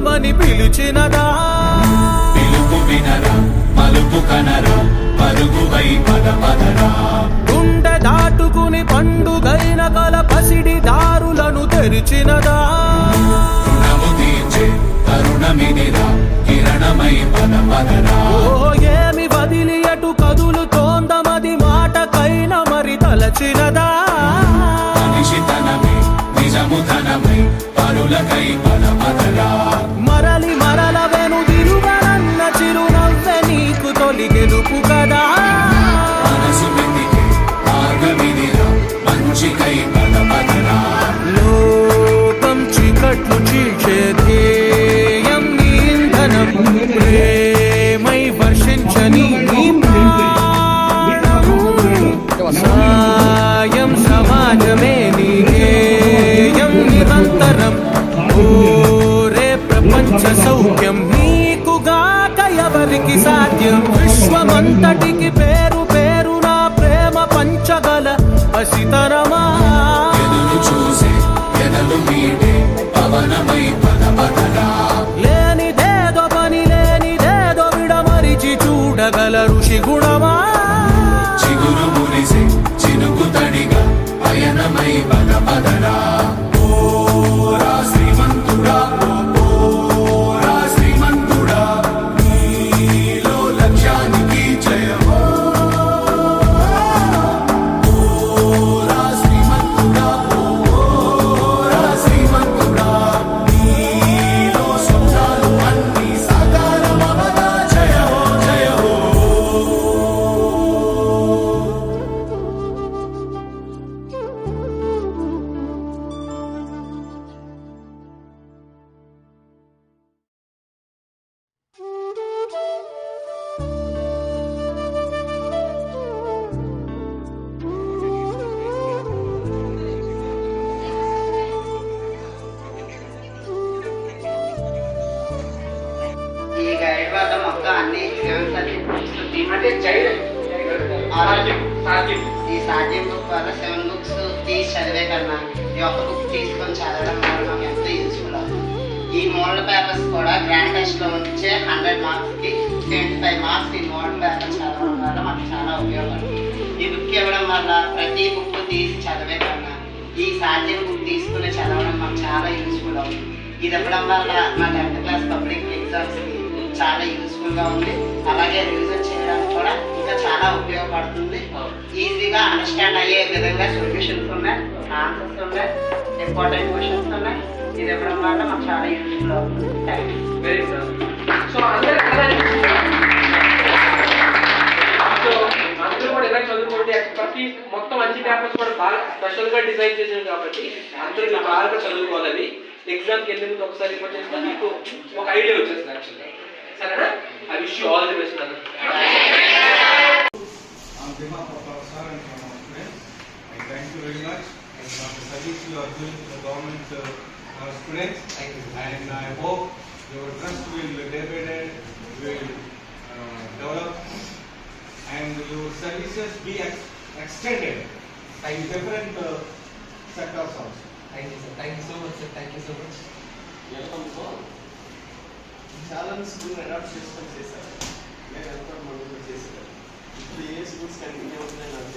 పదమని పిలిచినదా పిలుపు వినరా మలుపు కనరా పరుగువై పద పదరా గుండె దాటుకుని పండుగైన కల పసిడి దారులను తెరిచినదా రుణము తీర్చే తరుణమిదిరా కిరణమై పద పదరా ఓ ఏమి వదిలి అటు కదులుతోందమది మాటకైన మరి తలచినదా మనిషితనమే నిజముతనమై పరులకై పద పదరా మరలి మరల వెనుదిరుగనన్న చిరునవ్వె నీకు తొలి గెలుపు కదా మనసు వెతికే మార్గమిదిరా మంచికై పద పదరా లోకం చీకట్లు చీల్చే ధ్యేయం నీ ఇంధనం ప్రేమై వర్షించని నీ ప్రాణము. సాయం సమాజమే నీ ధ్యేయం నిరంతరం ఓరే ప్రపంచ సౌఖ్యం నీకుగాక ఎవరికి సాధ్యం విశ్వమంతటికి పేరు పేరు నా ప్రేమ పంచగల పసితరమా ఎదురు చూసే ఎదలు మీడే పవనమై పద పదరా లేనిదేదో పని లేనిదేదో విడమరిచి చూడగల ఋషి గుణమా చిగురు మురిసే చినుకు తడిగా పయనమై పద పదరా ఓరా శ్రీమంతుడా ఓరా శ్రీమంతుడా నీలో లక్ష్యానికి జయమో ఓరా శ్రీమంతుడా ఓరా శ్రీమంతుడా నీలో స్వప్నాలు అన్నీ సాకారమవగా జయమో జయమో ఈ గైడ్ వల్ల మొత్తం అన్ని ఈ సాధ్యం బుక్ వల్ల 7 బుక్స్ తీసి చదివే కన్నా ఈ ఒక్క బుక్ తీసుకొని చదవడం వల్ల మాకు ఎంతో యూస్ఫుల్ అవుతుంది. ఈ మోడల్ పేపర్స్ కూడా గ్రాండ్ టెస్ట్ లో వచ్చే 100 మార్క్స్ కి 75 మార్క్స్ ఈ మోడల్ పేపర్ చదవడం వల్ల మాకు చాలా ఉపయోగపడుతుంది. ఈ బుక్ ఇవ్వడం వల్ల ప్రతి బుక్ తీసి చదివే కన్నా ఈ సాధ్యం బుక్ తీసుకుని చదవడం మాకు చాలా యూస్ఫుల్ అవుతుంది. ఇది ఇవ్వడం వల్ల మా 10th క్లాస్ పబ్లిక్ ఎగ్జామ్స్ కి చాలా యూస్ఫుల్ గా ఉంది. అలాగే రివిజన్ చేయడానికి కూడా ఇంకా చాలా ఉపయోగపడుతుంది. ఈజీగా అండర్స్టాండ్ అయ్యే విధంగా సొల్యూషన్స్ ఉన్నాయి, ఆన్సర్స్ ఉన్నాయి, ఇంపార్టెంట్ క్వశ్చన్స్ ఉన్నాయి. ఇది ఇవ్వడం వల్ల మాకు చాలా యూస్ఫుల్ అవుతుంది. Thank you. Very good. So అందరూ కూడా ఎలా చదువుకోండి, ప్రతి మొత్తం అన్ని పేపర్స్ కూడా బాగా స్పెషల్ గా డిజైన్ చేసాం కాబట్టి అందరూ బాగా చదువుకోవాలి. ఎగ్జామ్కి వెళ్ళే ముందు ఒకసారి వచ్చేసిన మీకు ఒక ఐడియా వచ్చేస్తుంది యాక్చువల్గా. సరేనా? I wish you all the best. On behalf of our sir and from our friends, I thank you very much and for the service you are doing to the government students. And I hope your trust will day by day will develop and your services be extended in different sectors also. Thank you, sir. Thank you so much, sir. Thank you so much. Welcome sir. చాలా school adapt చేసుకొని చేశారు. నేను ఎంత మంది చేశారు. ఇప్పుడు ఏ schools continue అవుతున్నాయి నాకు